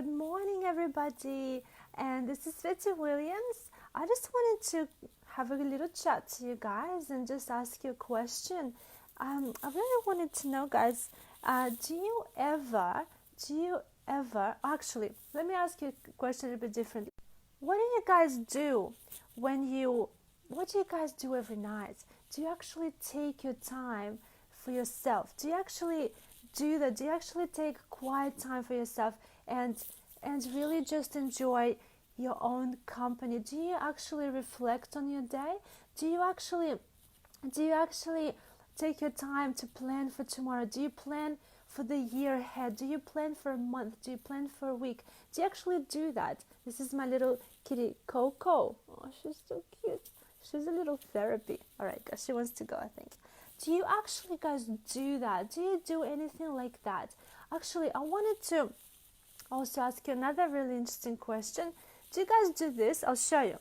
Good morning, everybody. And this is Sveti Williams. I just wanted to have a little chat to you guys and just ask you a question. I really wanted to know, guys, do you ever, actually, let me ask you a question a little bit differently. What do you guys do what do you guys do every night? Do you actually take your time for yourself? Do you actually do that? Do you actually take quiet time for yourself and really just enjoy your own company? Do you actually reflect on your day? Do you actually take your time to plan for tomorrow? Do you plan for the year ahead? Do you plan for a month? Do you plan for a week? Do you actually do that? This is my little kitty, Coco. Oh, she's so cute. She's a little therapy. All right, guys, she wants to go, I think. Do you actually, guys, do that? Do you do anything like that? Actually, I wanted to also ask you another really interesting question. Do you guys do this? I'll show you.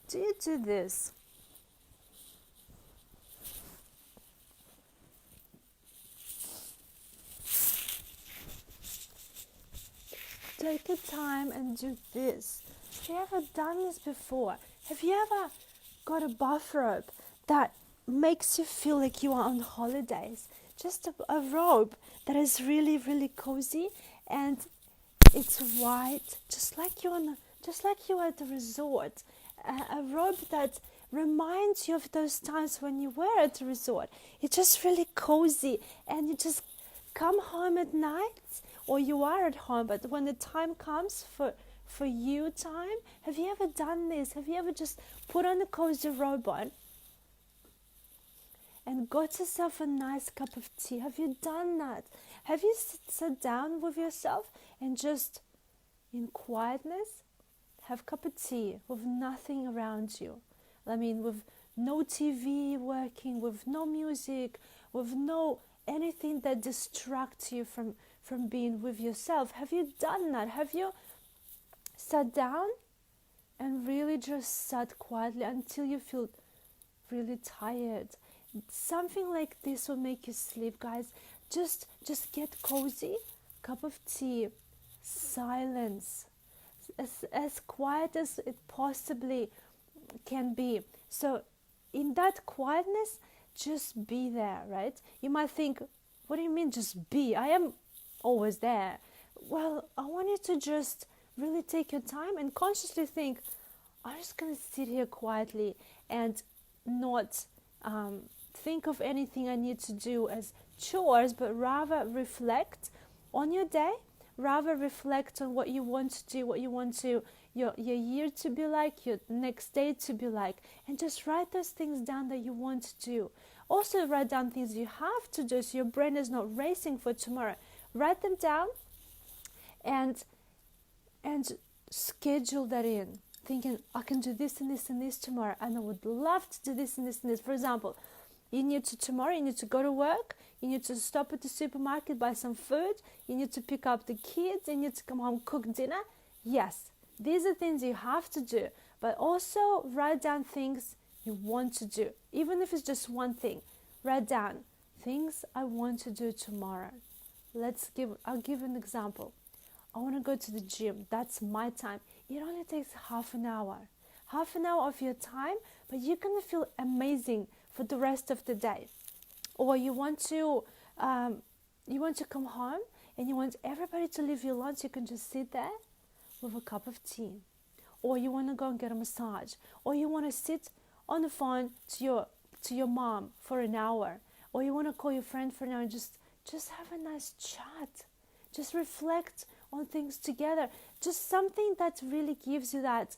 Do you do this? Take your time and do this. Have you ever done this before? Have you ever got a bathrobe that makes you feel like you are on holidays? Just a robe that is really, really cozy, and it's white, just like you are at the resort. A robe that reminds you of those times when you were at the resort. It's just really cozy, and you just come home at night, or you are at home, but when the time comes for you time, have you ever done this? Have you ever just put on a cozy robe on and got yourself a nice cup of tea? Have you done that? Have you sat down with yourself and just in quietness have a cup of tea with nothing around you? I mean, with no TV working, with no music, with no anything that distracts you from being with yourself. Have you done that? Have you sat down and really just sat quietly until you feel really tired? Something like this will make you sleep, guys. Just get cozy, cup of tea, silence, as quiet as it possibly can be. So in that quietness, just be there, right? You might think, what do you mean just be? I am always there. Well, I want you to just really take your time and consciously think, I'm just going to sit here quietly and not think of anything I need to do as chores, but rather reflect on your day, rather reflect on what you want to do, what you want to your year to be like, your next day to be like, and just write those things down that you want to do. Also write down things you have to do so your brain is not racing for tomorrow. Write them down and schedule that in, thinking I can do this and this and this tomorrow, and I would love to do this and this and this. For example, you need to go to work, you need to stop at the supermarket, buy some food, you need to pick up the kids, you need to come home, cook dinner. Yes, these are things you have to do, but also write down things you want to do. Even if it's just one thing, write down things I want to do tomorrow. I'll give an example. I want to go to the gym. That's my time. It only takes half an hour of your time, but you're going to feel amazing for the rest of the day. Or you want to come home and you want everybody to leave you alone so you can just sit there with a cup of tea. Or you want to go and get a massage. Or you want to sit on the phone to your mom for an hour. Or you want to call your friend for an hour and just have a nice chat. Just reflect on things together. Just something that really gives you that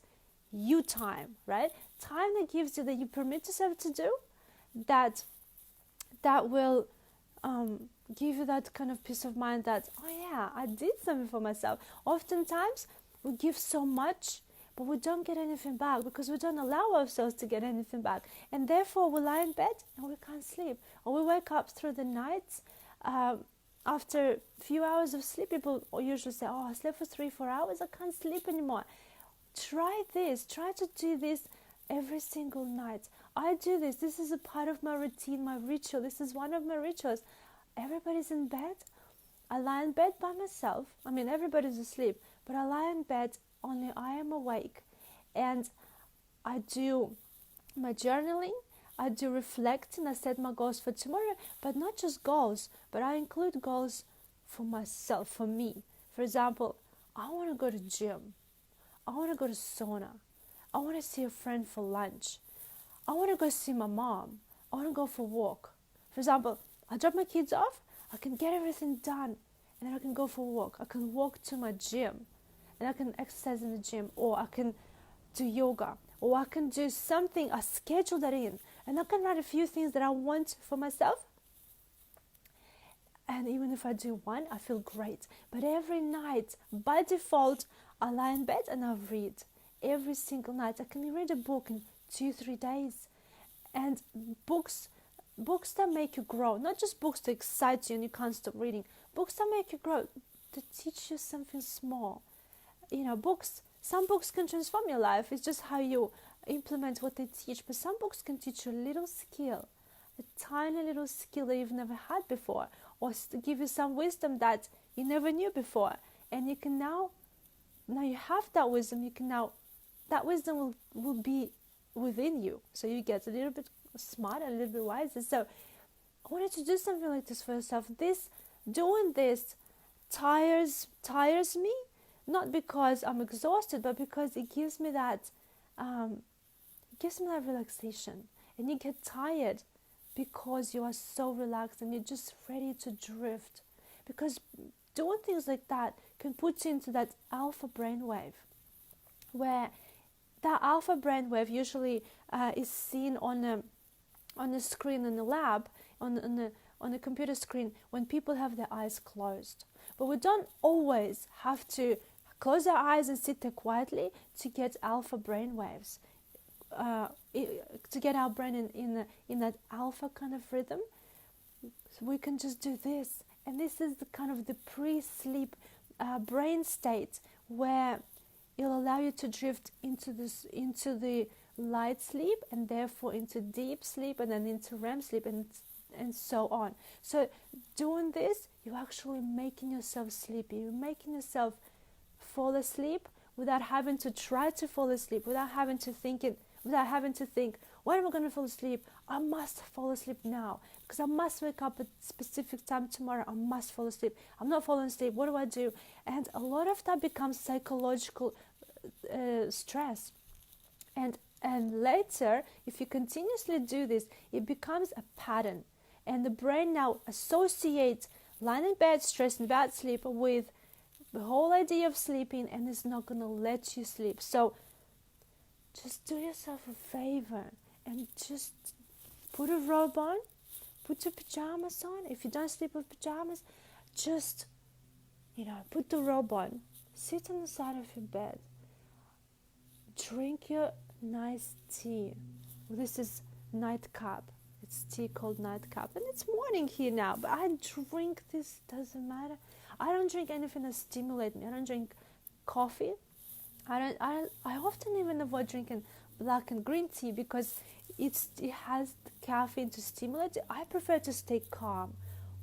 you time, right? Time that gives you, that you permit yourself to do, that will give you that kind of peace of mind that, oh yeah, I did something for myself. Oftentimes we give so much, but we don't get anything back because we don't allow ourselves to get anything back. And therefore we lie in bed and we can't sleep. Or we wake up through the night after a few hours of sleep. People usually say, oh, I slept for 3-4 hours, I can't sleep anymore. Try this. Try to do this every single night. I do this. This is a part of my routine, my ritual. This is one of my rituals. Everybody's in bed. I lie in bed by myself. I mean, everybody's asleep, but I lie in bed, only I am awake. And I do my journaling, I do reflecting, I set my goals for tomorrow, but not just goals, but I include goals for myself, for me. For example, I want to go to gym. I want to go to sauna. I want to see a friend for lunch. I want to go see my mom. I want to go for a walk. For example, I drop my kids off, I can get everything done, and then I can go for a walk. I can walk to my gym, and I can exercise in the gym, or I can do yoga, or I can do something, I schedule that in, and I can write a few things that I want for myself. And even if I do one, I feel great. But every night, by default, I lie in bed and I read. Every single night. I can read a book in 2-3 days. And books that make you grow. Not just books that excite you and you can't stop reading. Books that make you grow, that teach you something small. You know, some books can transform your life. It's just how you implement what they teach. But some books can teach you a little skill. A tiny little skill that you've never had before. Or to give you some wisdom that you never knew before. And you can now you have that wisdom, that wisdom will be within you. So you get a little bit smarter, a little bit wiser. So I wanted to do something like this for yourself. Doing this tires me, not because I'm exhausted, but because it gives me that relaxation. And you get tired because you are so relaxed and you're just ready to drift. Because doing things like that can put you into that alpha brainwave, where that alpha brainwave usually is seen on a screen in the lab, on the computer screen, when people have their eyes closed. But we don't always have to close our eyes and sit there quietly to get alpha brainwaves. To get our brain in that alpha kind of rhythm. So we can just do this, and this is the kind of the pre-sleep brain state where it'll allow you to drift into the light sleep, and therefore into deep sleep, and then into REM sleep, and so on. So doing this, you're actually making yourself sleepy. You're making yourself fall asleep without having to try to fall asleep, without having to think, when am I going to fall asleep? I must fall asleep now, because I must wake up at a specific time tomorrow. I must fall asleep. I'm not falling asleep. What do I do? And a lot of that becomes psychological stress. And later, if you continuously do this, it becomes a pattern. And the brain now associates lying in bed, stress and bad sleep with the whole idea of sleeping, and it's not going to let you sleep. So just do yourself a favor and just put a robe on, put your pajamas on. If you don't sleep with pajamas, just, put the robe on. Sit on the side of your bed. Drink your nice tea. This is nightcap. It's tea called nightcap. And it's morning here now, but I drink this, doesn't matter. I don't drink anything that stimulates me. I don't drink coffee. I often even avoid drinking black and green tea because it has the caffeine to stimulate. I prefer to stay calm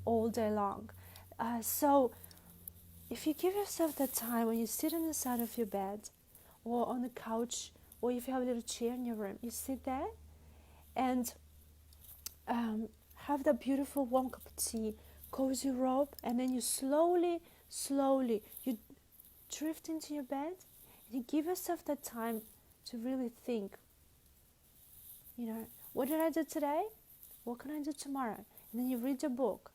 all day long. So if you give yourself that time when you sit on the side of your bed or on the couch, or if you have a little chair in your room, you sit there and have that beautiful warm cup of tea, cozy robe, and then you slowly, you drift into your bed. You give yourself that time to really think, what did I do today? What can I do tomorrow? And then you read your book.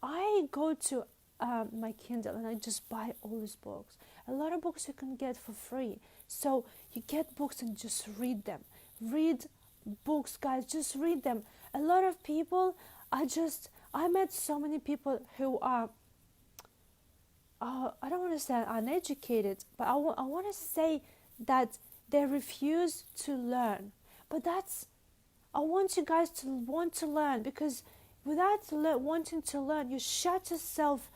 I go to my Kindle and I just buy all these books. A lot of books you can get for free. So you get books and just read them. Read books, guys, just read them. A lot of people, I met so many people who are, I don't want to say uneducated, but I want to say that they refuse to learn. But I want you guys to want to learn, because without wanting to learn, you shut yourself,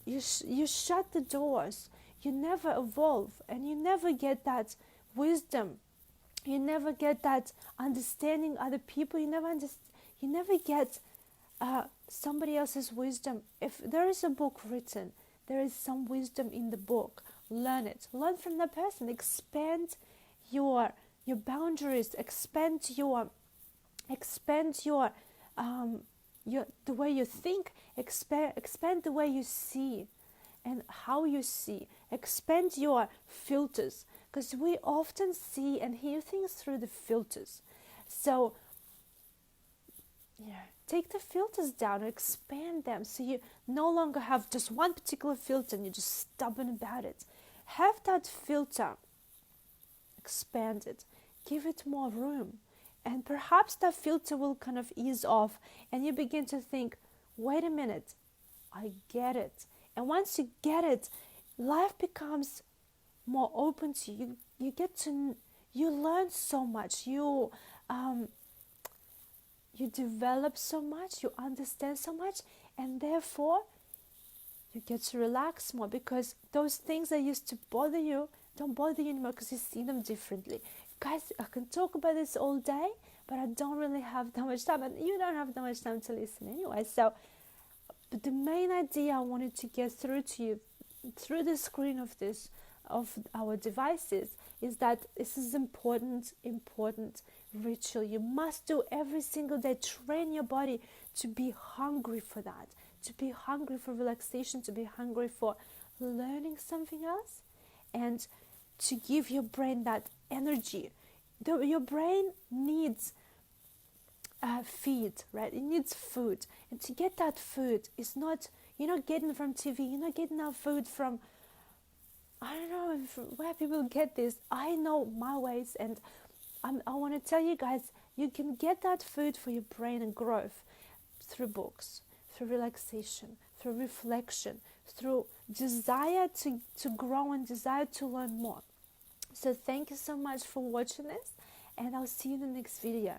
you shut the doors. You never evolve, and you never get that wisdom. You never get that understanding other people. You never get somebody else's wisdom. If there is a book written, there is some wisdom in the book. Learn it. Learn from the person. Expand your boundaries. Expand your the way you think. Expand the way you see and how you see. Expand your filters, because we often see and hear things through the filters. So take the filters down and expand them, so you no longer have just one particular filter and you're just stubborn about it. Have that filter expanded, give it more room, and perhaps that filter will kind of ease off and you begin to think, wait a minute, I get it. And once you get it, life becomes more open to you. You learn so much, you develop so much, you understand so much, and therefore you get to relax more, because those things that used to bother you don't bother you anymore, because you see them differently. Guys, I can talk about this all day, but I don't really have that much time, and you don't have that much time to listen anyway. But the main idea I wanted to get through to you through the screen of our devices is that this is important ritual. You must do every single day. Train your body to be hungry for that, to be hungry for relaxation, to be hungry for learning something else, and to give your brain that energy. Your brain needs feed, right? It needs food, and to get that food is not, you're not getting from TV, you're not getting that food from, I don't know where people get this. I know my ways, and I want to tell you guys, you can get that food for your brain and growth through books, through relaxation, through reflection, through desire to grow and desire to learn more. So thank you so much for watching this, and I'll see you in the next video.